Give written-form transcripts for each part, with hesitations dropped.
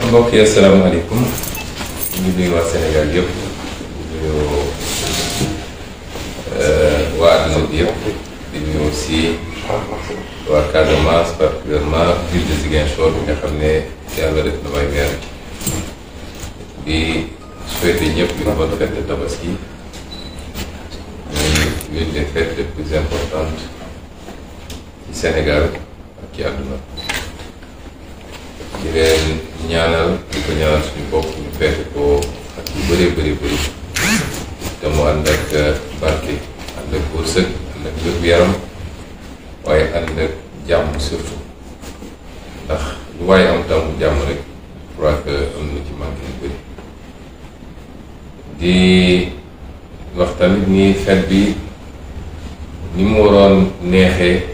mbokk yi asalaamaaleykum ñu ngi nuyu waa Sénégal yëpp di nuyu waa àdduna bi yëpp di nuyu aussi waa Casamance particulièrement ville de Ziguinchor bi nga xam ne yàlla def na may weer di souhaiter ñëpp une bonne fête de Tabaski muy l'une des fêtes les plus importantes ci Sénégal ak ci àdduna di leen ñaanal di ko ñaanal suñu bopp ñu fekk ko ak yu bëree bëri te mu ànd ak barke ànd ak wërsëg ànd ak wér-gu-yaram waaye ànd ak jàmm surtout ndax lu waaye am tam jàmm rek je crois que am na ci manqué yu bëri di wax tamit ni fête bi ni mu waroon neexee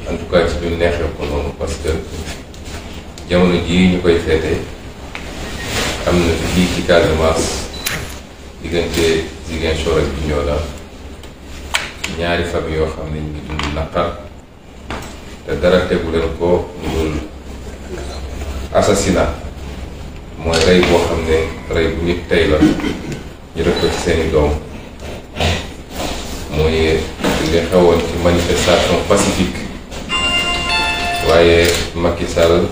en tout cas ci ñun neexee ko noonu parce que jamono jii ñu koy feete am na fii ci Casamance diggante Ziguinchor ak Bignona ñaari famille yoo xam ne ñu ngi dund naqar te dara tegu leen ko dul assassinat mooy rey boo xam ne rey bu nit tey la ñu def ko ci seeni doom mooy li xewoon ci manifestation pacifique waaye Macky Sall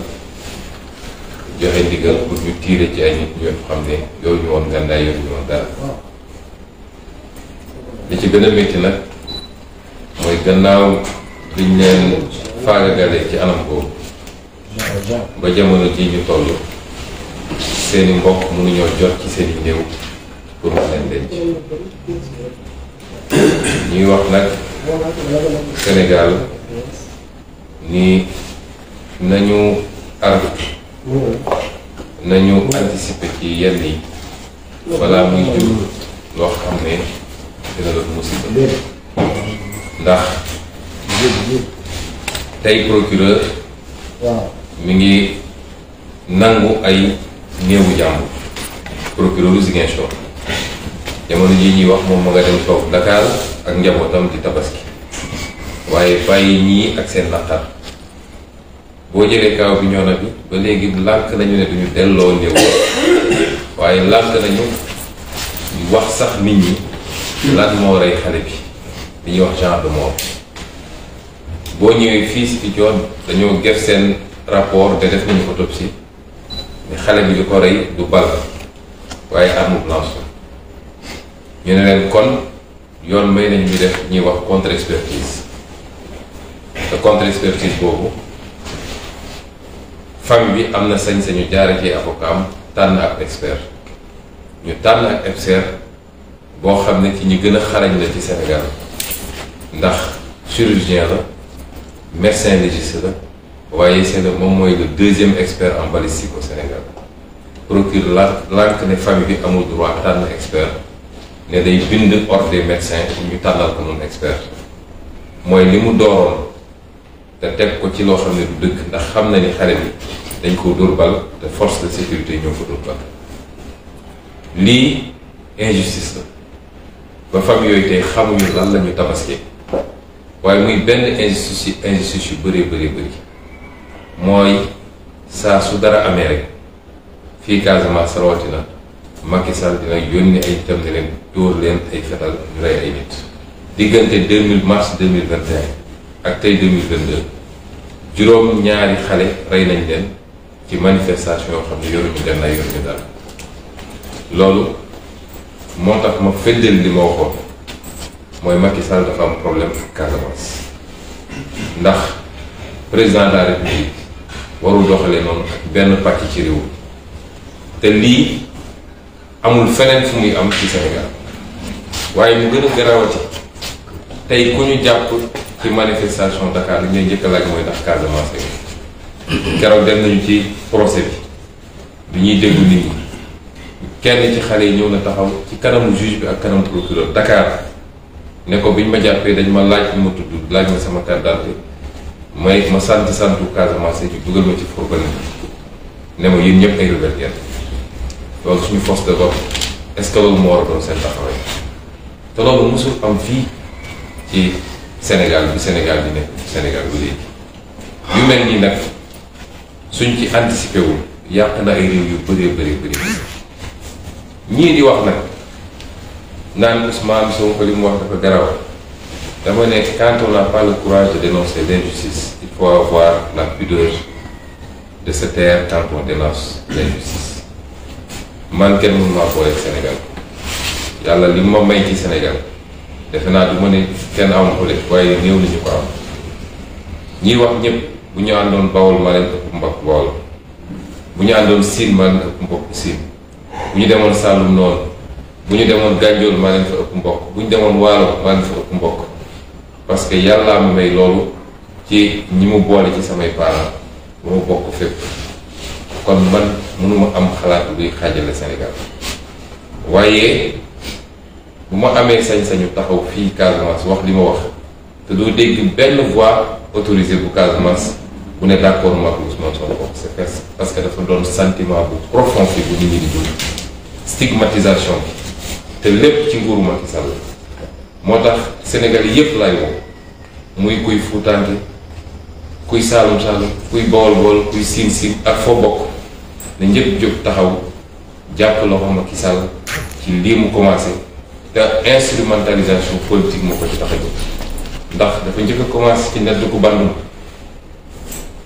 joxe ndigal pour ñu tiire ci ay nit ñoo xam ne yow ñu woon gànnaay yow ñu woon dara li ci gën a métti nag mooy gannaaw liñ leen faagagalee ci anam boobu ba jamono ji ñu toll seeni mbokk mënuñoo jot ci seeni néew pour mu leen denc ñuy wax nag Sénégal ni nañu arbitre nañu anticiper ci yenn yi balaa muy jur loo xam ne dina doon musiba ndax tey procureur mi ngi nangu ay néewu jàmbur procureur Ziguinchor jamono jii ñuy wax moom ma nga dem toog Dakar ak njabootam di tabaski waaye bàyyi ñii ak seen naqar boo jëlee kaaw bi ñoona bi ba léegi lànk nañu ne duñu delloo néew waaye lànk nañu wax sax nit ñi lan moo rey xale bi li ñuy wax genre de mort boo ñëwee fii si Picoon dañoo def seen rapport te def nañu autopsie ne xale bi di ko rey du bal waaye arme blanche ñu ne leen kon yoon may nañ ñu def ñuy wax contre expertise te contre expertise boobu famille bi am na sañ-sañu jaare ci avocat am tànn ak expert ñu tànn ak expert boo xam ne ci ñi gën a xarañ la ci Sénégal ndax chirurgien la médecin légiste la waaye moom mooy le deuxième expert en balistique au Sénégal procureur lànk ne famille bi amul droit tànn expert ne day bind ordre des médecins pour ñu tànnal ko noonu expert mooy li mu dooroon te teg ko ci loo xam ne du dëgg ndax xam na ni xale bi dañ ko dóor bal te force de sécurité ñoo ko dóor bal lii injustice la ba famille yooyu tey xamuñu lan la ñu tabaskee waaye muy benn injustice yu bëree bëri mooy saa su dara amee rek fii Casamance rawatina Macky Sall dina yónni ay itam ne leen dóor leen ay fetal ñu rey ay nit diggante mars 2021 ak tey 2022 juróom ñaari xale rey nañ leen ci manifestation yoo xam ne yoruñu gannaay yoruñu dara loolu moo tax ma feddal li ma waxoon mooy Macky Sall dafa am problème ak Casamance ndax président de la République warul doxalee noonu ak benn pàcc ci réew te lii amul feneen fu muy am ci Sénégal waaye mu gën a garawati tey ku ñu jàpp ci manifestation Dakar li ñuy njëkk a laaj mooy ndax Casamance keroog dem nañu ci procès bi ñuy déglu nit ñi kenn ci xale yi ñëw na taxaw ci kanamu juge bi ak kanamu procureur Dakar ne ko biñ ma jàppee dañ ma laaj bi ma tudd laaj ma sama carte d'identité ma santu Casamance ñu dugal ma ci fourgon ne ma yéen ñëpp ay rebelle ngeen loolu suñu force de vote est-ce que loolu moo war a doon seen taxawaay te loolu mosul am fii ci Sénégal bi Sénégal di nekk Sénégal bu léegi yu mel nii nag suñ ci anticipé wul yàq na ay réew yu bëree bëri ñii di wax nag naan Ousmane Sonko li mu wax dafa garaw dama ne quand on n'a pas le courage de dénoncer l'injustice il faut avoir la pudeur de se taire quand on dénonce l'injustice. Man kenn mënu maa booleeg Sénégal yàlla li ma may ci Sénégal defe naa du ma ne kenn am ko lépp waaye néew nañu ko am ñiy wax ñëpp bu ñu àndoon Bawol maa leen ëpp mbokk Bawol bu ñu àndoon Siin maa leen ëpp mbokk Siin bu ñu demoon Saalum noonu bu ñu demoon Gànjool maa leen fa ëpp mbokk bu ñu demoon Waalo maa leen fa ëpp mbokk parce que yàllaa ma may loolu ci ñi mu boole ci samay parents ba ma bokk fépp kon man mënuma am xalaat luy xaajale Sénégal waaye bu ma amee sañ-sañu taxaw fii Casamance wax li ma wax te doo dégg benn voix autorisée bu Casamance bu ne d'accord ma ak Ousmane Sonko c'est parce que dafa doon sentiment bu profond fi bu nit ñi di dund stigmatisation bi te lépp ci nguuru Macky Sall moo tax Sénégal yépp lay woo muy kuy Fuutaanke kuy Saalum Saalum kuy Bawol Bawol kuy Siin Siin ak foo bokk ne ñëpp jóg taxaw jàpp loxo Macky Sall ci lii mu commencé te instrumentalisation politique moo ko ci tax a jóg ndax dafa njëkk a commencé ci nedd ku bandum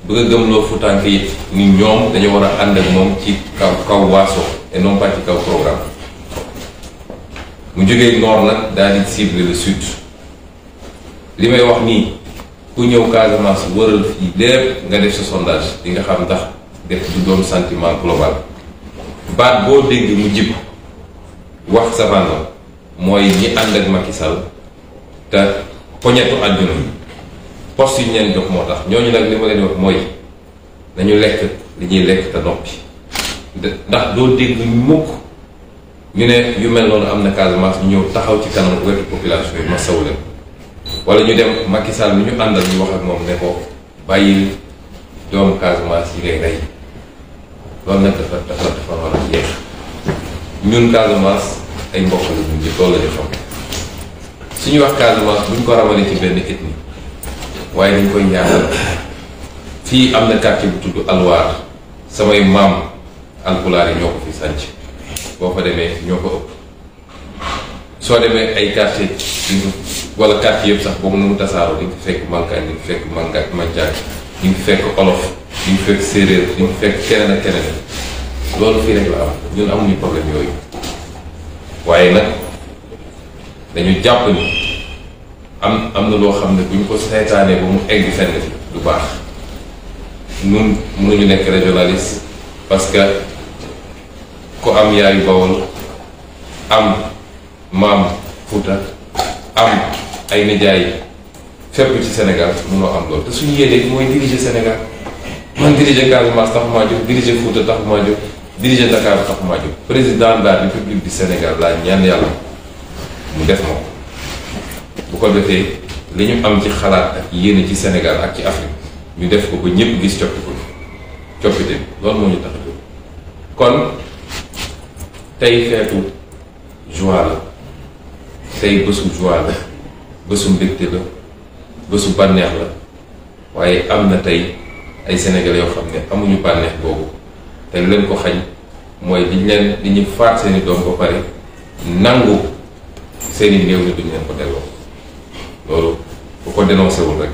bëgg a gëmloo Fuutaanke yi ni ñoom dañu war a ànd ak moom ci kaw waaso et non pas ci kaw programme mu jógee nord nag daal di cibler le sud li may wax nii ku ñëw Casamance wëral fii lépp nga def sa sondage di nga xam ndax def du doon sentiment global baat boo dégg mu jib wax savano mooy ñi ànd ak Macky Sall te poñetu àdduna poste yi ñu leen jox moo tax ñooñu nag li ma leen wax mooy nañu lekk li ñuy lekk te noppi ndax doo dégg mukk ñu ne yu mel noonu am na Casamance ñu ñëw taxaw ci kanam wetu population yi ma saw leen wala ñu dem Macky Sall mi ñu àndal ñu wax ak moom ne ko bàyyil doomu Casamance yi ngay rey loolu nag dafa war a jeex ñun Casamance ay mbokk la ñu ngi loolu la ñu xam suñu wax Casamance buñ ko ramalee ci benn ethnie waaye dañ koy ñaanal fii am na quartier bu tudd Alwaar samay maam alpulaar yi ñoo ko fi sànc boo fa demee ñoo ko ëpp soo demee ay quartier wala quartier yëpp sax boobu nu mu tasaaroo di nga fekk Mankaan di nga fekk Manjaak di nga fekk olof di nga fekk séeréer di nga fekk keneen ak keneen loolu fii rek la am ñun amuñu problème yooyu waaye nag dañu jàpp ni am na loo xam ne bu ñu ko seetaanee ba mu egg fenn du baax ñun mënuñu nekk régionaliste parce que ku am yaayu Bawol am maam Fuuta am ay nijaay fépp ci Sénégal mënoo am loolu te suñu yéene mooy diriger Sénégal man diriger Casamance tax maa jóg diriger Fuuta tax maa jóg diriger Dakar tax maa jóg président de la République du Sénégal laa ñaan yàlla mu def ma ko bu ko defee li ñu am ci xalaat ak yéene ci Sénégal ak ci Afrique ñu def ko ba ñëpp gis coppite bi loolu moo ñu tax a jóg kon tey feetu joie la tey bésu joie la bésu mbégte la bésu bànneex la waaye am na tey ay Sénégalais yoo xam ne amuñu bànneex boobu te leen ko xañ mooy li ñu faat seeni doom ba pare nangu seeni néew ni duñ leen ko delloo loolu bu ko dénoncé wul rek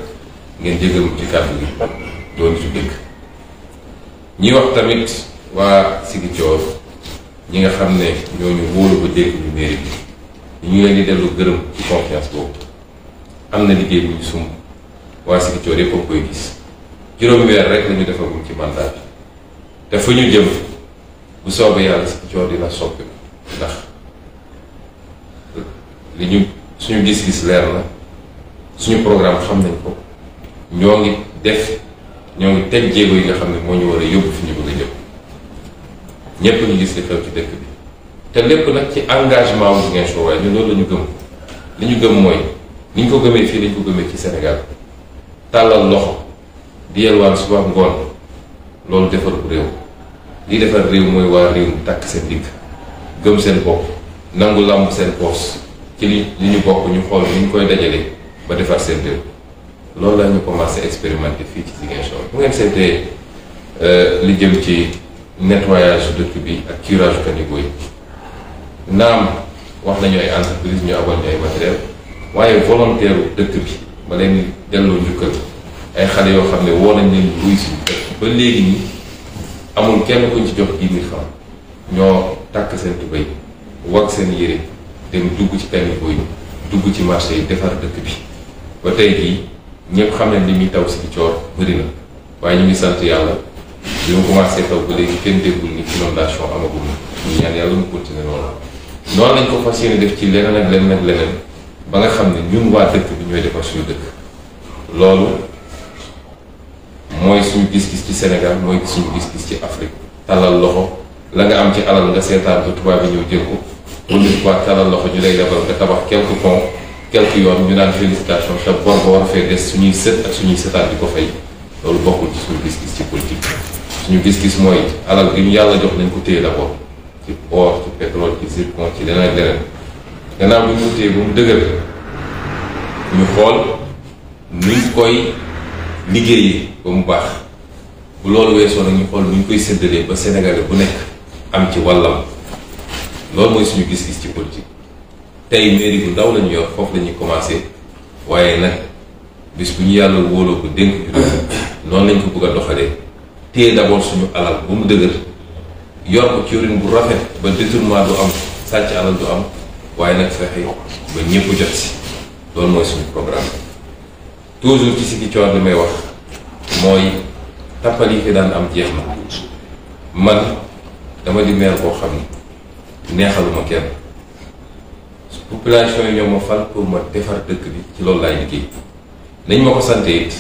ngeen jégal mu ci kàddu gi doon ci dëkk ñuy wax tamit waa Ziguinchor ñi nga xam ne ñooñu wóolu ba dégg ñu mairie bi ñu leen di dellu gërëm ci confiance boobu am na liggéey bu ñu sumb waa Ziguinchor yëpp a koy gis juróomi weer rek lañu defagum ci mandat bi te fu ñu jëm bu soobee yàlla Ziguinchor dina soppi ndax li ñu suñu gis-gis leer na suñu programme xam nañ ko ñoo ngi teg jéego yi nga xam ne moo ñu war a yóbbu fi ñu bëgg a jëm ñépp ñu gis li xew ci dëkk bi te lépp nag ci engagement wu Ziguinchor waaye ñun loolu la ñu gëm li ñu gëm mooy ni ñu ko gëmee fii lañ ko gëmee ci Sénégal tàllal loxo di yelwaan suba ngoon loolu defar bu réew lii defar réew mooy waa réew mi takk seen digg gëm seen bopp nangu làmb seen poos ci li ñu bokk ñu xool ni ñu koy dajale ba defar seen réew loolu la ñu commencé expérimenter fii ci Ziguinchor bu ngeen seetee li jëm ci nettoyage dëkk bi ak curage caniveau yi naam wax nañu ay entreprise ñu abal ñu ay matériel waaye volontaire dëkk bi ba leen delloo njukkal ay xale yoo xam ne woo nañ leen buy si ba léegi nii amul kenn kuñ ci jox 10 000 francs ñoo takk seen tubéy wag seen yére dem dugg ci caniveau yi dugg ci marché yi defar dëkk bi ba tey jii ñëpp xam ne li muy taw si coor bëri na waaye ñu ngi sant yàlla bi mu commencé taw ba léegi kenn déggul ni inondation amagul na ñu ñaan yàlla mu continuer noonu lañ ko fas yéene def ci leneen ak leneen ak leneen ba nga xam ne ñun waa dëkk bi ñooy defar suñu dëkk loolu mooy suñu gis-gis ci Sénégal mooy suñu gis-gis ci Afrique talal loxo la nga am ci alal nga seetaan ba tubaab bi ñëw jël ko wala quoi talal loxo ñu lay lebal nga tabax quelques ponts quelques yoon ñu naan félicitation te bor ba war a fee des suñuy sët ak suñuy sëtaat di ko fay loolu bokkul ci suñu gis-gis ci politique suñu gis-gis mooy alal gi ñu yàlla jox nañ ko téye d'abord ci or ci pétrole ci zircon ci leneen ak leneen gannaaw bi ñu ko téye ba mu dëgër ñu xool nuñ koy liggéeyee ba mu baax bu loolu weesoo nag ñu xool nuñ koy séddalee ba Sénégalais bu nekk am ci wàllam loolu mooy suñu gis-gis ci politique tey mairie bu ndaw lañu yor foofu la ñuy commencé waaye nag bis bu ñu yàlla wóoloo ko dénk ñu noonu lañ ko bëgg a doxalee téye d'abord suñu alal bu mu dëgër yor ko ci yorin bu rafet ba détournement du am sàcc alal du am waaye nag fexe ba ñëpp jot si loolu mooy suñu programme toujours ci Ziguinchor li may wax mooy tappal yi fi daan am jeex na man dama di maire boo xam ne neexaluma kenn population yi ñoo ma fal pour ma defar dëkk bi ci loolu laay liggéey nañ ma ko sante it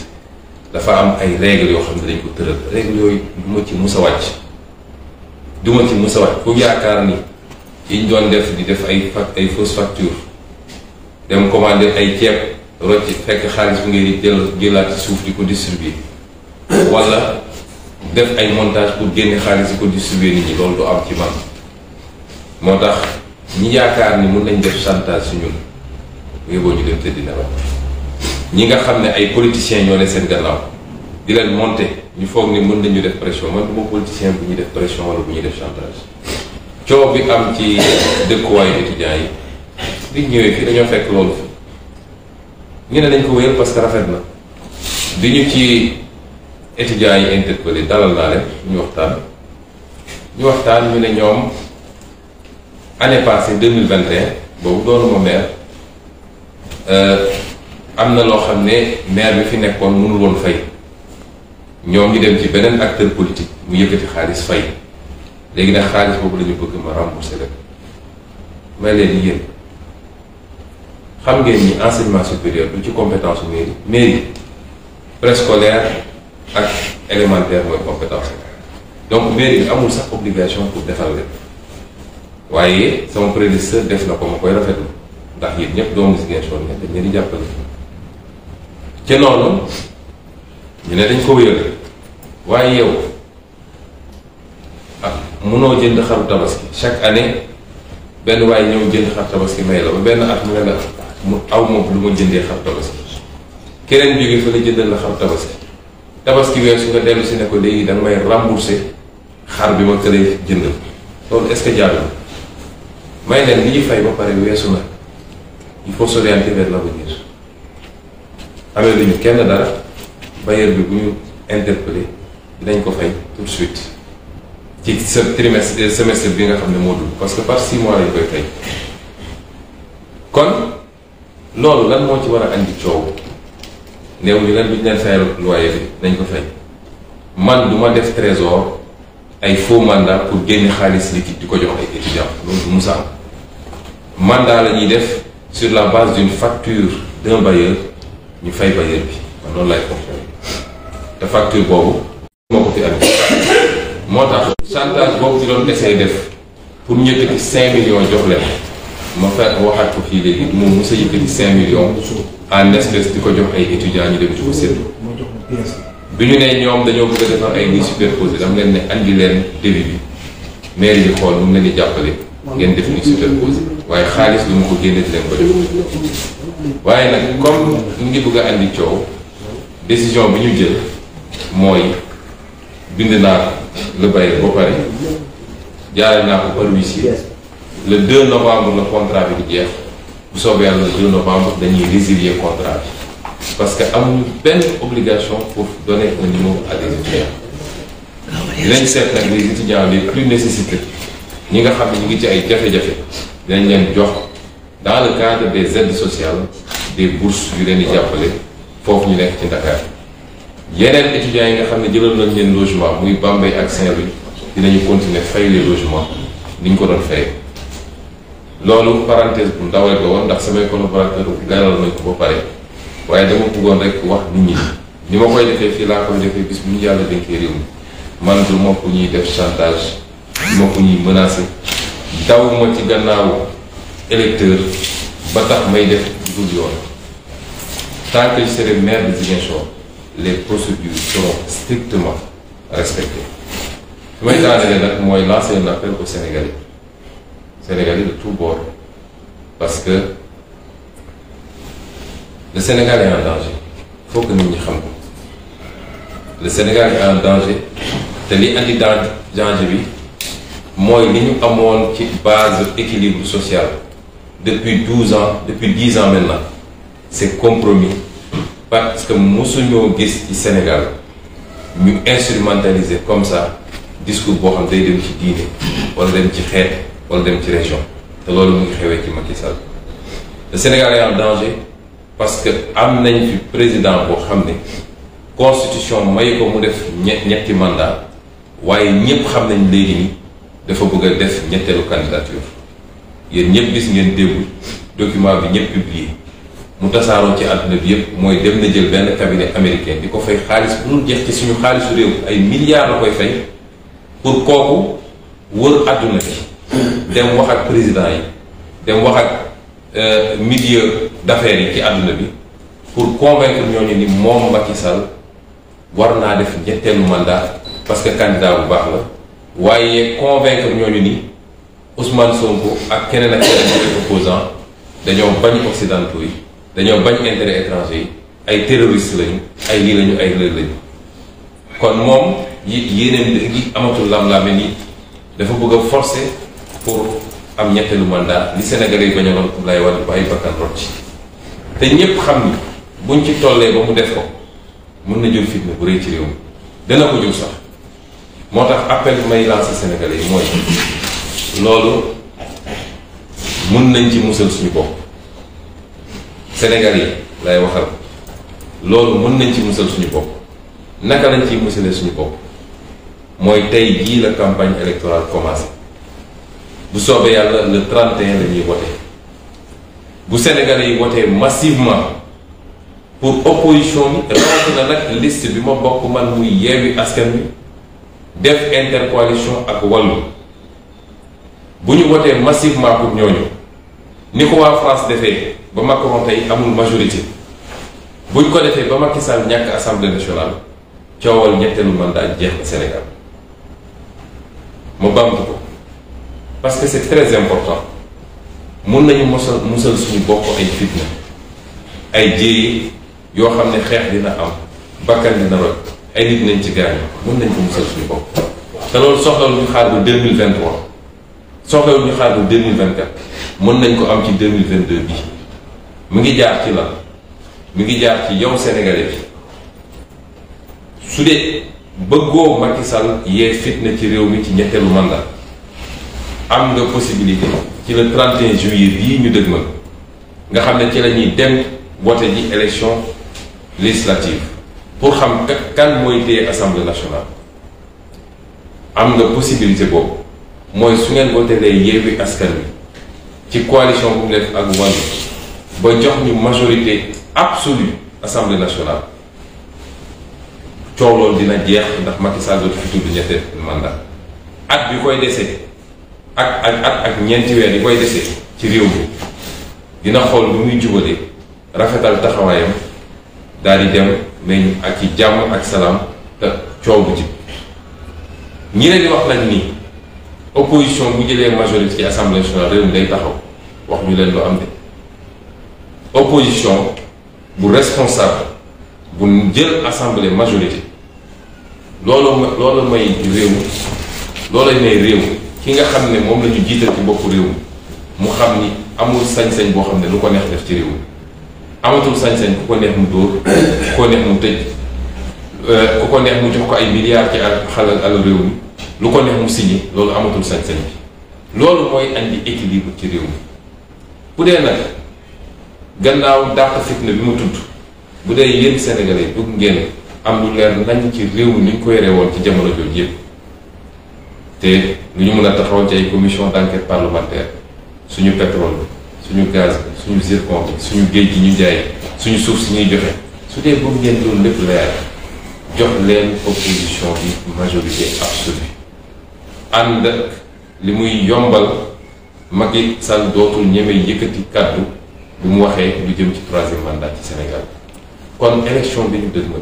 dafa am ay règles yoo xam ne dañ ko tëral règles yooyu du ma ci mus a wàcc ku yaakaar ni yiñ doon def di def ay fausse facture dem commander ay ceeb rocc fekk xaalis bu ngay jëlaat ci suuf di ko distribuer wala def ay montage pour génne xaalis di ko distribuer nit ñi loolu du am ci man moo tax ñi yaakaar ni mun nañ def chantage su ñun yóbboo ñu dem tëddi nelaw ñi nga xam ne ay politiciens ñoo ne seen gannaaw di leen monter ñu foog ni mën nañu def pression man du ma politicien bu ñuy def pression wala bu ñuy def chantage coow bi am ci dëkkuwaayu étudiants yi di ñëwee fii dañoo fekk loolu fi ñu ne dañ ko wéyal parce que rafet na bi ñu ci étudiants yi interpellé dalal naa leen ñu waxtaan ñu ne ñoom année passée 2021 boobu doonuma maire am na loo xam ne maire bi fi nekkoon mënul woon fay ñoom ñu dem ci beneen acteur politique mu yëkkati xaalis fay léegi nag xaalis boobu la ñu bëgg ma rembourser leen may leen yéen xam ngeen ni enseignement supérieur du ci compétence u mairie préscolaire ak élémentaire mooy compétence donc mairie bi amul sax obligation pour defal leen waaye sama prédécesseur def na ko ma koy rafetlu ndax yéen ñëpp doomu Ziguinchor ne dañ leen di jàppale ca noonu ñu ne dañ ko wéyal waaye yow mënoo jënd xaru tabaski chaque année benn waaye ñëw jënd xar tabaski may la ba benn at mu ne la mu aw moom lu ma jëndee xar tabaski keneen jógee fa la jëndal la xar tabaski weesu nga dellu si ne ko léegi danga may rembourser xar bi ma këlee jëndal loolu est-ce que jaadu may leen li ñuy fay ba pare weesu na il faut s'orienter vers l'avenir amee lu ñu kenn dara bailleur bi bu ñu interpellé dinañ ko fay tout de suite ci sa trimestre semestre bi nga xam ne moo dul parce que par 6 mois lañ koy fay kon loolu lan moo ci war a andi coow néew ñu leen bu ñu leen fayal loyer bi nañ ko fay man du ma def trésor ay faux mandat pour génne xaalis liquide di ko jox ay étudiants loolu du musa am mandat la ñuy def sur la base d'une facture d'un bailleur ñu fay bailleur bi man noonu lay fonctionner te facture boobu moo ko fi andi moo tax chantage boobu ci doon essayé def pour ñu yëkkati 5 millions jox leen ma fekk waxaat ko fii léegi moom mos a yëkkati 5 millions en espèce di ko jox ay étudiants ñu dem ci ko séddu bi ñu ne ñoom dañoo bëgg a defar ay lits superposés dama leen ne andi leen débit bi mairie bi xool nu mu leen di jàppale ngeen def lits superposés waaye xaalis lu ma ko génne di leen ko def waaye nag comme ñu ngi bëgg a andi coow décision bi ñu jël mooy bind naa le bailleur ba pare jaare naa ko par huissier le 2 novembre le contrat bi di jeex bu soobee yàlla le 2 novembre dañuy résilier contrat bi parce que amuñu benn obligation pour donner un numéro à des étudiants. dinañ seet nag les étudiants les plus nécessités ñi nga xam ne ñu ngi ci ay jafe-jafe dinañ leen jox dans le cadre des aides sociales des bourses yu leen di jàppale foofu ñu nekk ci Dakar. yeneen étudiants yi nga xam ne jëlal nañ leen logement muy Bambey ak Saint-Louis dinañu continuer fay les logements ni ñu ko doon fayee. loolu parenthèse bu ndaw rek la woon ndax samay collaborateurs gaaral nañ ko ba pare waaye dama bëggoon rek wax nit ñi ni ma koy defee fii laa koy defee bis bu ñu yàlla dénkee réew mi man du ma ko ñuy def chantage du ma ko ñuy menacer daw ma ci gannaaw électeur ba tax may def dul yoon tant que je serai maire de Ziguinchor les procédures seront strictement respectées. fi may daanelee nag mooy lancer un appel aux Sénégalais de tous bords parce que le Sénégal est en danger il faut que nit ñi xam ko le Sénégal est en danger te li andi danger bi mooy li ñu amoon ci base équilibre social depuis 12 ans depuis 10 ans maintenant c'est compromis parce que mosuñoo gis ci Sénégal ñu instrumentaliser comme ça discours boo xam day dem ci diine wala dem ci xeet wala dem ci région te loolu mu ngi xewee ci Macky Sall le Sénégal est en danger parce que am nañ fi président boo xam ne constitution may ko mu def ñetti mandat waaye ñëpp xam nañ léegi ni dafa bëgg a def ñetteelu candidature yéen ñëpp gis ngeen déglu document bi ñëpp publié mu tasaaroo ci àdduna bi yëpp mooy dem na jël benn cabinet américain di ko fay xaalis bu dul jeex ci suñu xaalisu réew ay milliards la koy fay pour kooku wër àdduna bi dem wax ak président yi dem wax ak milieu d'affaires yi ci àdduna bi pour convaincre ñooñu ni moom Macky Sall war naa def ñetteelu mandat parce que candidat bu baax la waaye convaincre ñooñu ni Ousmane Sonko ak keneen ak keneen des opposants dañoo bañ occidentaux yi dañoo bañ intérêt étranger yi ay terroristes lañu ay lii lañu ay lël lañu kon moom yéeneen gi amatul lam-laame ni dafa bëgg a forcer pour am ñetteelu mandat li Sénégalais yi bañaloon Abdoulaye Wade ba ay bakkan rot ci te ñépp xam ni buñ ci tollee ba mu def ko mën na jël fitna bu rëy ci réew mi dana ko jël sax moo tax appel bi may lancer Sénégalais yi mooy loolu mën nañ ci musal suñu bopp Sénégalais yi lay waxal loolu mën nañ ci musal suñu bopp naka lañ ciy musalee suñu bopp mooy tey jii la campagne électorale commencé bu soobee yàlla le 31 la ñuy wote bu Sénégalais yi wotee massivement pour opposition bi rawatina nag liste bi ma bokk man muy Yewwi Askan Wi def intercoalition ak Wallu bu ñu wotee massivement pour ñooñu ni ko waa France defee ba Macron tey amul majorité buñ ko defee ba Macky Sall ñàkk assemblée nationale coowal ñetteelu mandat jeex na Sénégal ma bamtu ko parce que c'est très important mun nañu musal suñu bopp ay fitna ay jéey yoo xam ne xeex dina am bakkan dina roj ay nit nañ ci gaañ mun nañ ko musal suñu bopp te loolu soxlawul ñu xaar ba 2023 soxlawul ñu xaar ba 2024 mën nañ ko am ci 2022 bi mu ngi jaar ci la mu ngi jaar ci yow Sénégalais bi su dee bëggoo Macky Sall yee fitna ci réew mi ci ñetteelu mandat am nga possibilité ci le 31 juillet bii ñu dëgmal nga xam ne ci la ñuy dem vote ji élection législative pour xam kan mooy téye assemblée nationale am nga possibilité boobu mooy su ngeen votelee Yewwi Askan Wi ci coalition bu mu def ak Wallu ba jox ñu majorité absolue assemblée nationale coow loolu dina jeex ndax Macky Sall dootu fi tudd ñetteel mandat at bi koy desee ak ñeenti weer yi koy desee ci réew mi dina xool lu muy jubalee rafetal taxawaayam daal di dem mais ak ci jàmm ak salaam te coow bu jib ñi leen di wax nag nii opposition bu jëlee majorité ci assemblée nationale réew mi day taxaw wax ñu leen lu am de opposition bu responsable bu jël assemblée majorité loolu may réew loolu may réew ki nga xam ne moom la ñu jiital ci boppu réew mu xam ni amul sañ-sañ boo xam ne lu ko neex def ci réew mi amatul sañ-sañ ku ko neex mu dóor ku ko neex mu tëj ku ko neex mu jox ko ay milliards ci alal réew mi lu ko neex mu signé loolu amatul sañ-sañ bi loolu mooy andi équilibre ci réew mi bu dee nag gannaaw dàq fitna bi mu tudd bu dee yéen Sénégalais bëgg ngeen am lu leer nañ ci réew mi ni ñu ko yore woon ci jamono jooju yëpp te lu ñu mën a taxaw ci ay commission d'enquête parlementaire suñu pétrole suñu gaz suñu zircon bi suñu géej gi ñu jaay suñu suuf si ñuy joxe su dee bëgg ngeen loolu lépp leer jox leen opposition bi majorité absolue ànd ak li muy yombal Macky Sall dootul ñeme yëkkati kàddu bu mu waxee lu jëm ci 3e mandat ci Sénégal kon élection bi ñu dëgmal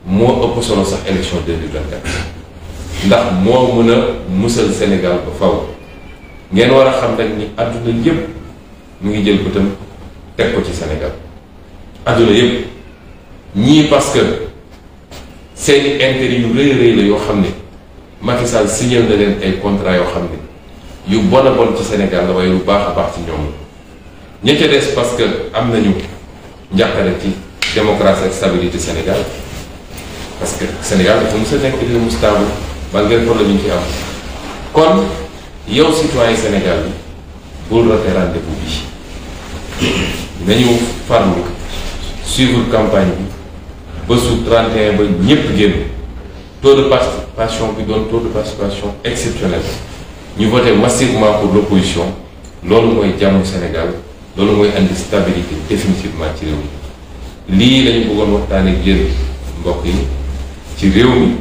moo ëpp solo sax élection 2024 ndax moo mën a musal Sénégal ba faw ngeen war a xam nag ni àdduna yépp mu ngi jël bëtam teg ko ci Sénégal àdduna yépp ñii parce que seeni intérêt yu rëy rëy la yoo xam ne Macky Sall signal na leen ay contrat yoo xam ne yu bon a bon ci Sénégal la waaye lu baax a baax ci ñoom la ña ca des parce que am nañu njàqare ci démocratie ak stabilité Sénégal parce que Sénégal dafa mos a nekk réew mu stable malgré problème yi ñu ci am kon yow citoyen Sénégal bi bul raté rendez-vous bi nañu farlu suivre campagne bi ba su 31 ba ñëpp génn taux de participation bi doon taux de participation exceptionnel ñu voté massivement pour l'opposition loolu mooy jàmm Sénégal loolu mooy andi stabilité définitivement ci réew mi lii lañu bëggoon waxtaane ak yéen mbokk yi ci réew mi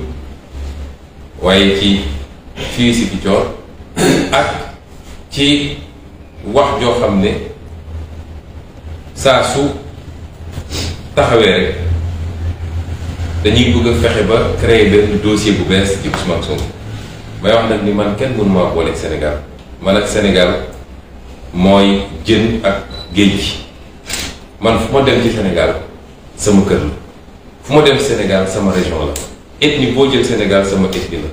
waaye ci fii si Ziguinchor ak ci wax joo xam ne saa su taxawee rek dañuy bëgg a fexe ba créer benn dossier bu bees ci Ousmane Sonko may wax nag ni man kenn mënu maa booleeg Sénégal man ak Sénégal mooy jën ak géej gi man fu ma dem ci Sénégal sama kër la fu ma dem Sénégal sama région la ethnie boo jël Sénégal sama ethnie la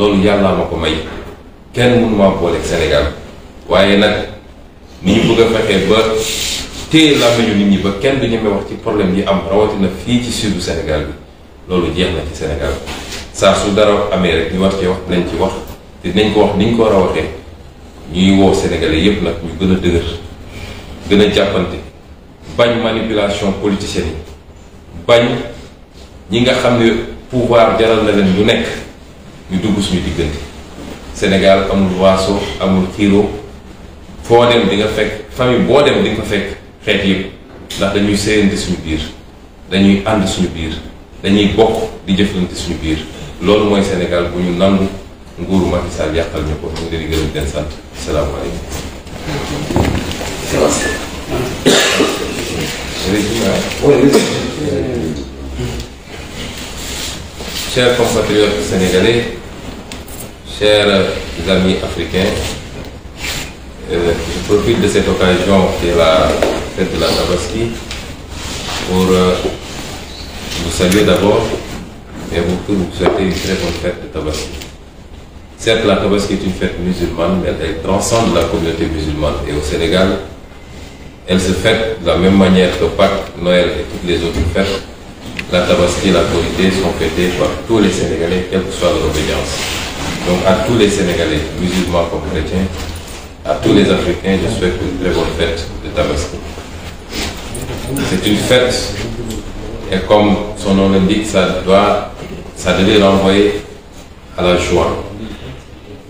loolu yàllaa ma ko may kenn mënu maa booleeg Sénégal waaye nag ni ñu bëgg a fexee ba téye làmmiñu nit ñi ba kenn du ñeme wax ci problème yi am rawatina fii ci sudu Sénégal bi loolu jeex na ci Sénégal saa su dara amee rek ñu war ci wax dinañ ci wax te dinañ ko wax ni ñu ko war a waxee ñuy woo Sénégalais yépp nag ñu gën a dëgër gën a jàppante bañ manipulation politicienne yi bañ ñi nga xam ne pouvoir jaral na leen lu nekk ñu dugg suñu diggante Sénégal amul waaso amul xiiro foo dem di nga fekk famille boo dem di nga fa fekk xeet yëpp ndax dañuy séyante suñu biir dañuy ànd suñu biir dañuy bokk di jëflante suñu biir loolu mooy Sénégal bu ñu nangu nguuru Macky Sall yàqal ñu ko ñu ngi leen di gërëm di leen sant salaamaaleykum. Chers compatriotes sénégalais, chers amis africains, je profite de cette occasion qui est la fête de la Tabaski pour vous saluer d'abord et vous souhaiter une très bonne fête de Tabaski. Certes, la Tabaski est une fête musulmane, mais elle transcende la communauté musulmane. Et au Sénégal, elle se fête de la même manière que Pâques, Noël et toutes les autres fêtes. La Tabaski et la Korité sont fêtées par tous les Sénégalais, quelle que soit leur obédience. Donc à tous les Sénégalais, musulmans comme chrétiens, à tous les Africains, je souhaite une très bonne fête de Tabaski. C'est une fête, et comme son nom l'indique, ça devait renvoyer à la joie,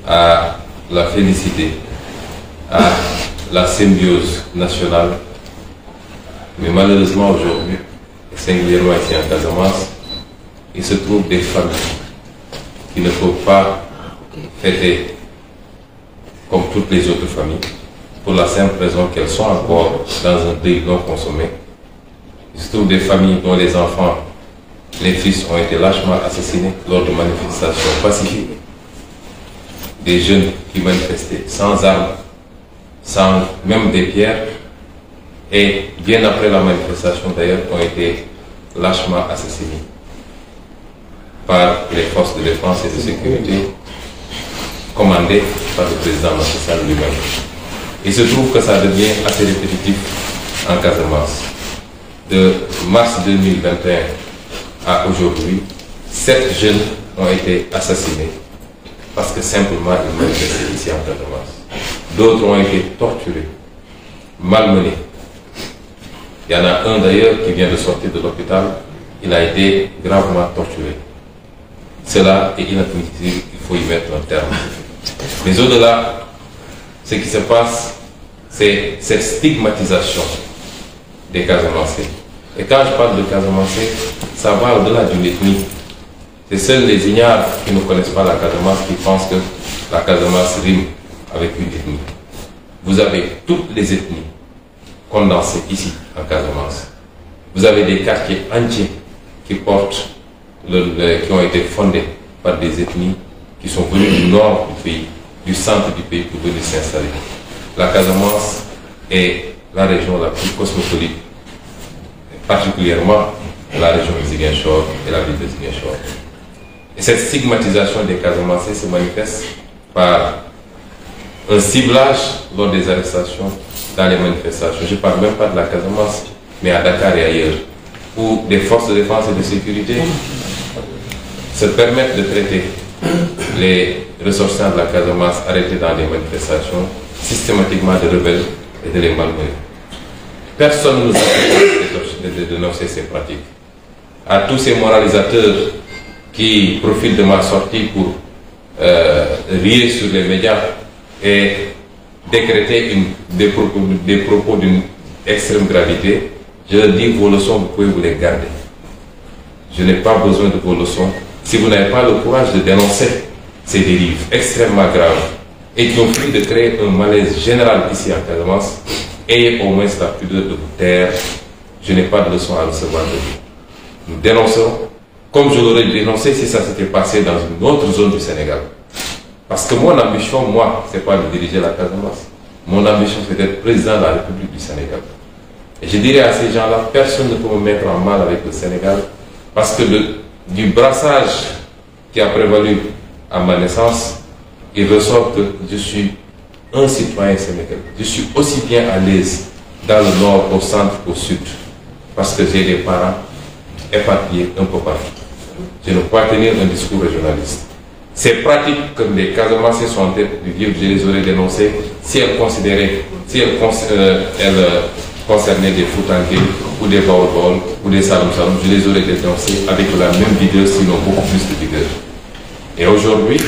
à la félicité, à la symbiose nationale. Mais malheureusement aujourd'hui, et singulièrement ici en Casamance, il se trouve des familles qui ne peuvent pas fêter comme toutes les autres familles, pour la simple raison qu'elles sont encore dans un deuil non consommé. Il se trouve des familles dont les enfants, les fils ont été lâchement assassinés lors de manifestations pacifiques. Des jeunes qui manifestaient sans armes, sans même des pierres, et bien après la manifestation d'ailleurs, ont été lâchement assassinés. par les forces de défense et de sécurité commandées par le président Macky Sall lui-même. Il se trouve que ça devient assez répétitif en Casamance. De mars 2021 à aujourd'hui, 7 jeunes ont été assassinés parce que simplement ils manifestaient ici en Casamance. D'autres ont été torturés, malmenés. Il y en a un d'ailleurs qui vient de sortir de l'hôpital, il a été gravement torturé. Cela est inadmissible, il faut y mettre un terme. Mais au-delà, ce qui se passe, c'est cette stigmatisation des Casamancés. Et quand je parle de Casamancés, ça va au-delà d'une ethnie. C'est seuls les ignares qui ne connaissent pas la Casamance qui pensent que la Casamance rime avec une ethnie. Vous avez toutes les ethnies condensées ici en Casamance. Vous avez des quartiers entiers qui portent, qui ont été fondés par des ethnies qui sont venues du nord du pays, du centre du pays pour venir s'installer. La Casamance est la région la plus cosmopolite, particulièrement la région de Ziguinchor et la ville de Ziguinchor. Et cette stigmatisation des Casamancés se manifeste par un ciblage lors des arrestations dans les manifestations. Je ne parle même pas de la Casamance, mais à Dakar et ailleurs, où des forces de défense et de sécurité se permettent de traiter les ressortissants de la Casamance arrêtés dans les manifestations systématiquement de rebelles et de les malmener. Personne ne nous a de dénoncer ces pratiques. À tous ces moralisateurs qui profitent de ma sortie pour rire sur les médias et décréter des propos d'une extrême gravité, je leur dis, vos leçons, vous pouvez vous les garder. Je n'ai pas besoin de vos leçons si vous n'avez pas le courage de dénoncer ces dérives extrêmement graves et qui ont fini de créer un malaise général ici en Casamance. Ayez au moins la pudeur de vous taire. Je n'ai pas de leçons à recevoir de vous. Nous dénoncerons comme je l'aurais dénoncé si ça s'était passé dans une autre zone du Sénégal. Parce que mon ambition, moi, c'est pas de diriger la Casamance. Mon ambition, c'est d'être président de la République du Sénégal. Et je dirais à ces gens-là, personne ne peut me mettre en mal avec le Sénégal, parce que du brassage qui a prévalu à ma naissance, il ressort que je suis un citoyen sénégalais. Je suis aussi bien à l'aise dans le nord, au centre, au sud, parce que j'ai des parents éparpillés un peu partout. Je ne peux pas tenir un discours régionaliste. Ces pratiques que les Casamancés sont en tête du livre, je les aurais dénoncées si elles considéraient, elles concernaient des Foutanké ou des Baol ou des Saloum Saloum, je les aurais dénoncées avec la même vigueur, sinon beaucoup plus de vigueur. Et aujourd'hui,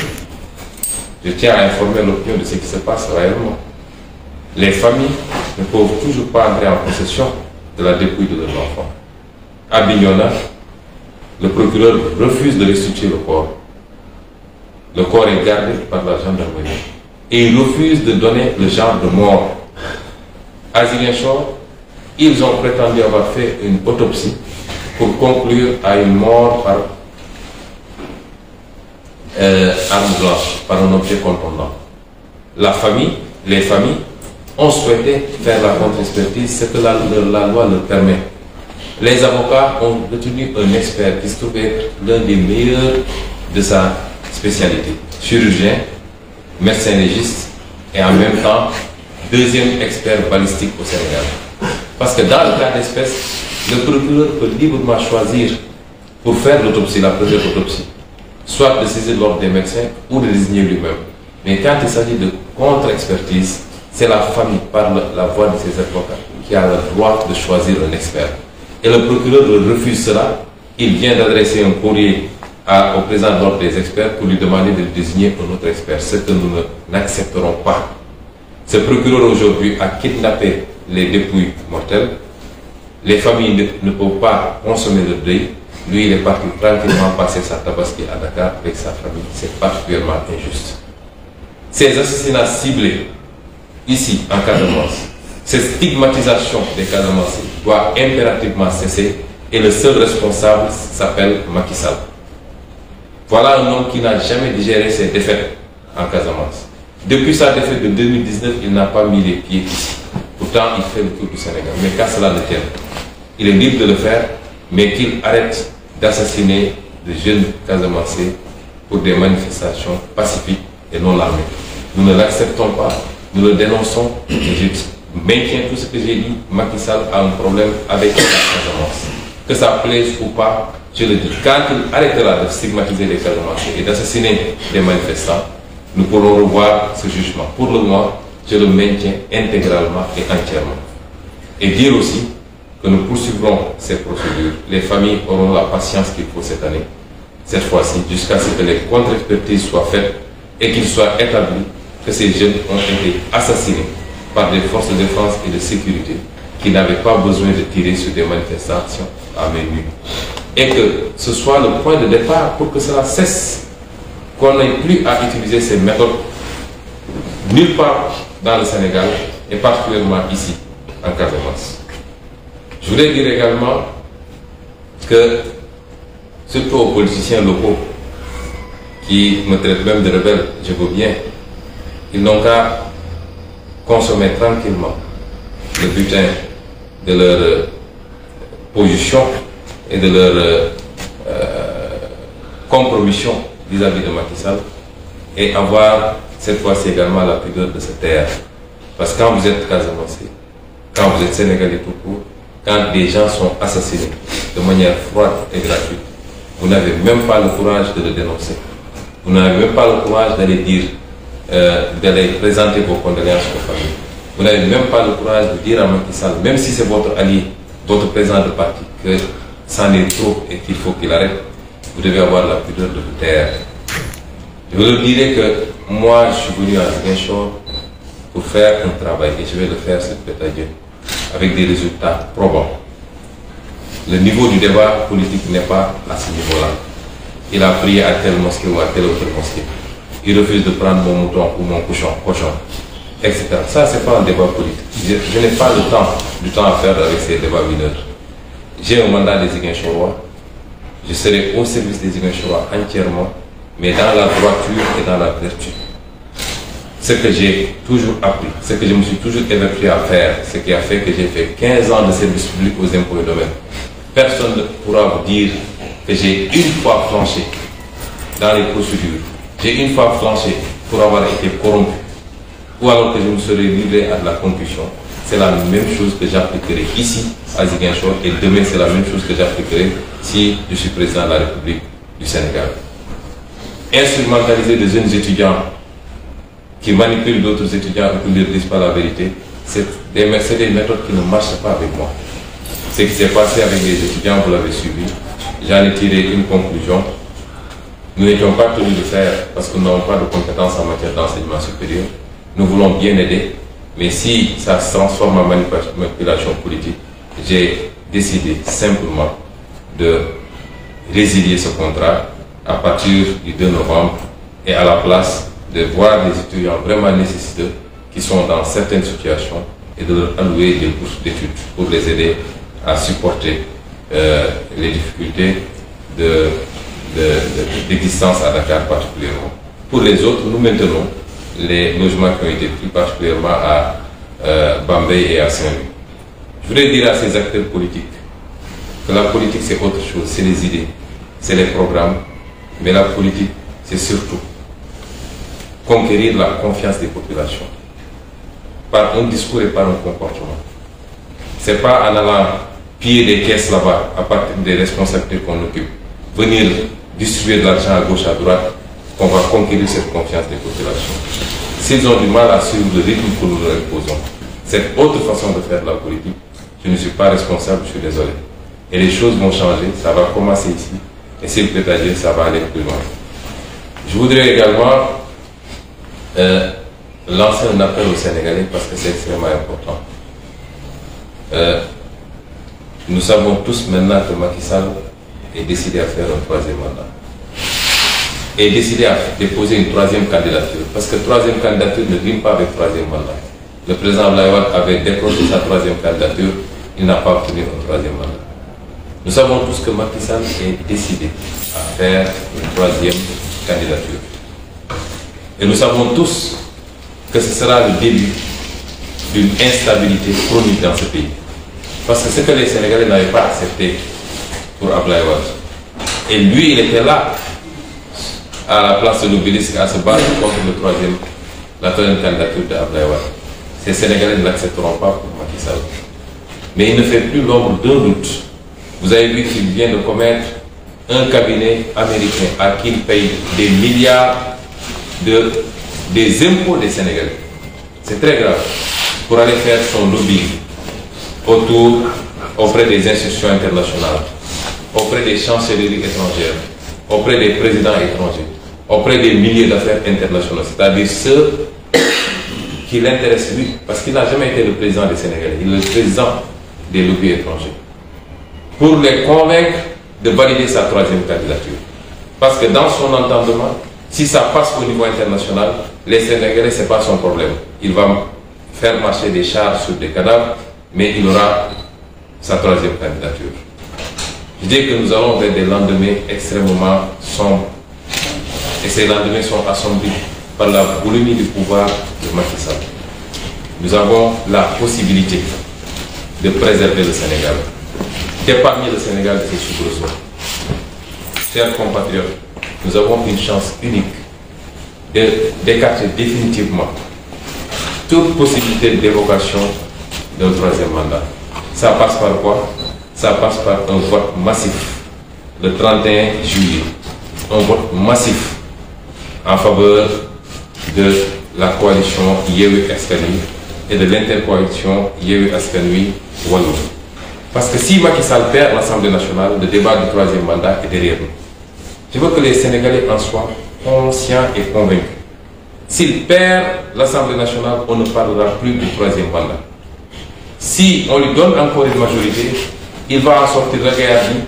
je tiens à informer l'opinion de ce qui se passe réellement. Les familles ne peuvent toujours pas entrer en possession de la dépouille de leurs enfants. À Bignona, le procureur refuse de restituer le corps. Le corps est gardé par la gendarmerie. Et il refuse de donner le genre de mort. À Ziguinchor, ils ont prétendu avoir fait une autopsie pour conclure à une mort par arme blanche, par un objet contondant. Les familles ont souhaité faire la contre-expertise, ce que la loi leur permet. Les avocats ont retenu un expert qui se trouvait être l'un des meilleurs de sa spécialité. Chirurgien, médecin légiste et en même temps deuxième expert balistique au Sénégal. Parce que dans le cas d'espèce, le procureur peut librement choisir pour faire l'autopsie, la première autopsie, soit de saisir l'ordre des médecins ou de désigner lui-même. Mais quand il s'agit de contre-expertise, c'est la famille, par la voix de ses avocats, qui a le droit de choisir un expert. Et le procureur refuse cela. Il vient d'adresser un courrier au président de l'ordre des experts pour lui demander de désigner un autre expert, ce que nous n'accepterons pas. Ce procureur aujourd'hui a kidnappé les dépouilles mortelles. Les familles ne peuvent pas consommer le deuil. Lui, il est parti tranquillement passer sa tabaski à Dakar avec sa famille. C'est particulièrement injuste. Ces assassinats ciblés, ici, en Casamance, cette stigmatisation des Casamancés doit impérativement cesser et le seul responsable s'appelle Macky Sall. Voilà un homme qui n'a jamais digéré ses défaites en Casamance. Depuis sa défaite de 2019, il n'a pas mis les pieds ici. Pourtant, il fait le tour du Sénégal. Mais qu'à cela ne tienne, il est libre de le faire, mais qu'il arrête d'assassiner de jeunes Casamançais pour des manifestations pacifiques et non armées. Nous ne l'acceptons pas, nous le dénonçons, et je maintiens tout ce que j'ai dit. Macky Sall a un problème avec la Casamance. Que ça plaise ou pas, je le dis, quand il arrêtera de stigmatiser les Casamançais et d'assassiner des manifestants, nous pourrons revoir ce jugement. Pour le moment, je le maintiens intégralement et entièrement. Et dire aussi que nous poursuivrons ces procédures. Les familles auront la patience qu'il faut cette fois-ci, jusqu'à ce que les contre-expertises soient faites et qu'il soit établi que ces jeunes ont été assassinés par des forces de défense et de sécurité qui n'avaient pas besoin de tirer sur des manifestations à main nue. Et que ce soit le point de départ pour que cela cesse, qu'on n'ait plus à utiliser ces méthodes nulle part dans le Sénégal et particulièrement ici, en Casamance. Je voudrais dire également que, surtout aux politiciens locaux, qui me traitent même de rebelles, je veux bien, ils n'ont qu'à consommer tranquillement le butin de leur position et de leur compromission vis-à-vis de Macky Sall et avoir cette fois-ci également la pudeur de se taire. Parce que quand vous êtes Casamançais, quand vous êtes Sénégalais tout court, quand des gens sont assassinés de manière froide et gratuite, vous n'avez même pas le courage de le dénoncer. Vous n'avez même pas le courage d'aller dire, d'aller présenter vos condoléances aux familles. Vous n'avez même pas le courage de dire à Macky Sall, même si c'est votre allié, votre président de parti, que c'en est trop et qu'il faut qu'il arrête. Vous devez avoir la pudeur de vous taire. Je vous dirais que moi, je suis venu à Ziguinchor pour faire un travail et je vais le faire, s'il plaît à Dieu, avec des résultats probants. Le niveau du débat politique n'est pas à ce niveau-là. Il a prié à telle mosquée ou à telle autre mosquée. Il refuse de prendre mon mouton ou mon cochon, etc. Ça, ce n'est pas un débat politique. Je n'ai pas du temps à faire avec ces débats mineurs. J'ai un mandat des Ziguinchorois. Je serai au service des Ziguinchorois entièrement, mais dans la droiture et dans la vertu. Ce que j'ai toujours appris, ce que je me suis toujours évertué à faire, ce qui a fait que j'ai fait 15 ans de service public aux impôts et domaines. Personne ne pourra vous dire que j'ai une fois flanché dans les procédures. J'ai une fois flanché pour avoir été corrompu, ou alors que je me serais livré à de la concussion. C'est la même chose que j'appliquerai ici à Ziguinchor et demain c'est la même chose que j'appliquerai si je suis président de la République du Sénégal. Instrumentaliser des jeunes étudiants qui manipulent d'autres étudiants et qui ne leur disent pas la vérité, c'est des méthodes qui ne marchent pas avec moi. Ce qui s'est passé avec les étudiants, vous l'avez suivi, j'en ai tiré une conclusion. Nous n'étions pas tenus de faire parce que nous n'avons pas de compétences en matière d'enseignement supérieur. Nous voulons bien aider, mais si ça se transforme en manipulation politique, j'ai décidé simplement de résilier ce contrat à partir du 2 novembre et à la place de voir des étudiants vraiment nécessiteux qui sont dans certaines situations et de leur allouer des bourses d'études pour les aider à supporter les difficultés d'existence à Dakar particulièrement. Pour les autres, nous maintenons les logements qui ont été pris particulièrement à Bambey et à Saint-Louis. Je voudrais dire à ces acteurs politiques que la politique c'est autre chose, c'est les idées, c'est les programmes, mais la politique c'est surtout conquérir la confiance des populations par un discours et par un comportement. Ce n'est pas en allant piller des caisses là-bas à partir des responsabilités qu'on occupe, venir distribuer de l'argent à gauche, à droite, qu'on va conquérir cette confiance des populations. S'ils ont du mal à suivre le rythme que nous leur imposons, cette autre façon de faire de la politique, je ne suis pas responsable, je suis désolé. Et les choses vont changer, ça va commencer ici, et s'il plaît à Dieu, ça va aller plus loin. Je voudrais également lancer un appel aux Sénégalais parce que c'est extrêmement important. Nous savons tous maintenant que Macky Sall est décidé à faire un troisième mandat. Et décidé à déposer une troisième candidature. Parce que troisième candidature ne rime pas avec troisième mandat. Le président Abdoulaye Wade avait décroché sa troisième candidature, il n'a pas obtenu un troisième mandat. Nous savons tous que Macky Sall est décidé à faire une troisième candidature. Et nous savons tous que ce sera le début d'une instabilité chronique dans ce pays. Parce que ce que les Sénégalais n'avaient pas accepté pour Abdoulaye Wade Et lui, il était là, à la place de l'Obélisque, à se battre contre la troisième candidature d'Abdoulaye Wade. Ces Sénégalais ne l'accepteront pas pour Macky Sall. Mais il ne fait plus l'ombre d'un doute. Vous avez vu qu'il vient de commettre un cabinet américain à qui il paye des milliards des impôts des Sénégalais. C'est très grave. Pour aller faire son lobby auprès des institutions internationales, auprès des chancelleries étrangères, auprès des présidents étrangers, auprès des milliers d'affaires internationaux, c'est-à-dire ceux qui l'intéressent lui, parce qu'il n'a jamais été le président des Sénégalais, il est le président des lobbies étrangers, pour les convaincre de valider sa troisième candidature. Parce que dans son entendement, si ça passe au niveau international, les Sénégalais, ce n'est pas son problème. Il va faire marcher des chars sur des cadavres, mais il aura sa troisième candidature. Je dis que nous allons vers des lendemains extrêmement sombres. Et ces lendemains sont assombris par la boulimie du pouvoir de Macky Sall. Nous avons la possibilité de préserver le Sénégal, d'épargner le Sénégal de ses soubresauts. Chers compatriotes, nous avons une chance unique d'écarter définitivement toute possibilité d'évocation d'un troisième mandat. Ça passe par quoi? Ça passe par un vote massif le 31 juillet. Un vote massif en faveur de la coalition Yewwi Askan Wi et de l'intercoalition Yewwi Askan Wi Wallu. Parce que si Macky Sall perd l'Assemblée nationale, le débat du troisième mandat est derrière nous. Je veux que les Sénégalais en soient conscients et convaincus. S'il perd l'Assemblée nationale, on ne parlera plus du troisième mandat. Si on lui donne encore une majorité, il va en sortir regardé,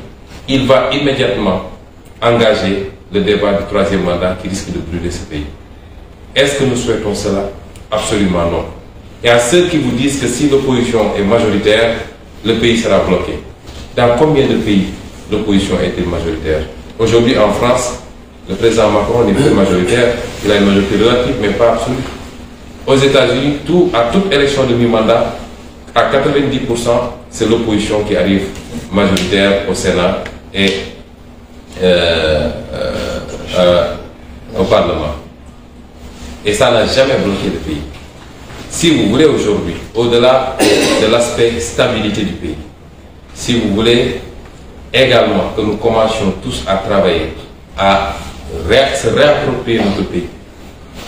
il va immédiatement engager le débat du troisième mandat qui risque de brûler ce pays. Est-ce que nous souhaitons cela? Absolument non. Et à ceux qui vous disent que si l'opposition est majoritaire, le pays sera bloqué. Dans combien de pays l'opposition est majoritaire? Aujourd'hui en France, le président Macron n'est plus majoritaire, il a une majorité relative mais pas absolue. Aux États-Unis, à toute élection de mi-mandat, à 90%, c'est l'opposition qui arrive majoritaire au Sénat et au Parlement. Et ça n'a jamais bloqué le pays. Si vous voulez aujourd'hui, au-delà de l'aspect stabilité du pays, si vous voulez également que nous commencions tous à travailler, à se réapproprier notre pays,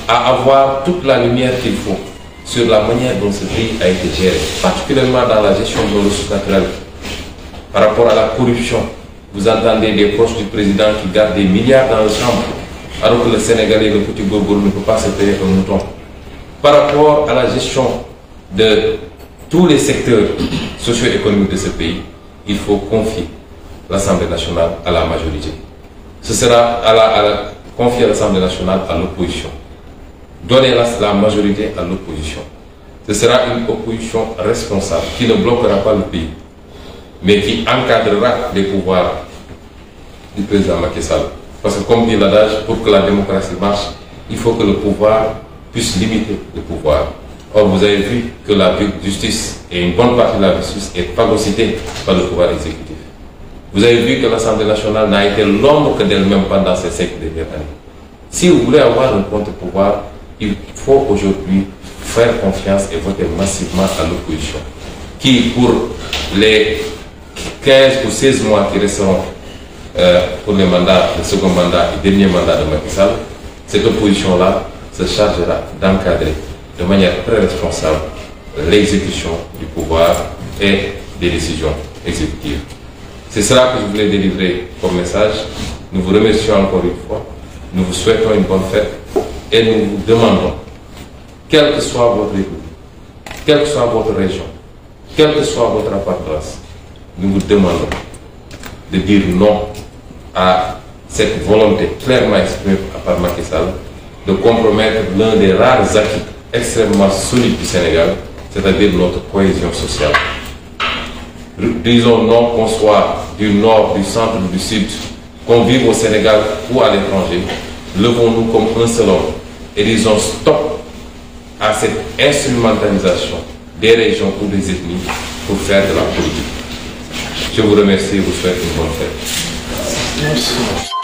à avoir toute la lumière qu'il faut sur la manière dont ce pays a été géré, particulièrement dans la gestion de ressources naturelles, par rapport à la corruption. Vous entendez des proches du président qui gardent des milliards dans le chambre, alors que le Sénégalais, le petit Gogol, ne peut pas se payer un mouton. Par rapport à la gestion de tous les secteurs socio-économiques de ce pays, il faut confier l'Assemblée nationale à la majorité. Ce sera confier l'Assemblée nationale à l'opposition. Donner la majorité à l'opposition. Ce sera une opposition responsable qui ne bloquera pas le pays, mais qui encadrera les pouvoirs du président Macky Sall. Parce que comme dit l'adage, pour que la démocratie marche, il faut que le pouvoir puisse limiter le pouvoir. Or, vous avez vu que la justice, et une bonne partie de la justice, est phagocytée par le pouvoir exécutif. Vous avez vu que l'Assemblée nationale n'a été l'ombre que d'elle-même pendant ces 5 dernières années. Si vous voulez avoir un contre-pouvoir, il faut aujourd'hui faire confiance et voter massivement à l'opposition, qui pour les 15 ou 16 mois qui resteront pour les mandats, le second mandat et dernier mandat de Macky Sall, cette opposition-là se chargera d'encadrer de manière très responsable l'exécution du pouvoir et des décisions exécutives. C'est cela que je voulais délivrer comme message. Nous vous remercions encore une fois. Nous vous souhaitons une bonne fête et nous vous demandons, quelle que soit votre République, quelle que soit votre région, quelle que soit votre appartenance, nous vous demandons de dire non à cette volonté clairement exprimée par Macky Sall de compromettre l'un des rares acquis extrêmement solides du Sénégal, c'est-à-dire notre cohésion sociale. Disons non, qu'on soit du nord, du centre, du sud, qu'on vive au Sénégal ou à l'étranger, levons-nous comme un seul homme et disons stop à cette instrumentalisation des régions ou des ethnies pour faire de la politique. Je vous remercie et vous souhaite une bonne fête. Merci.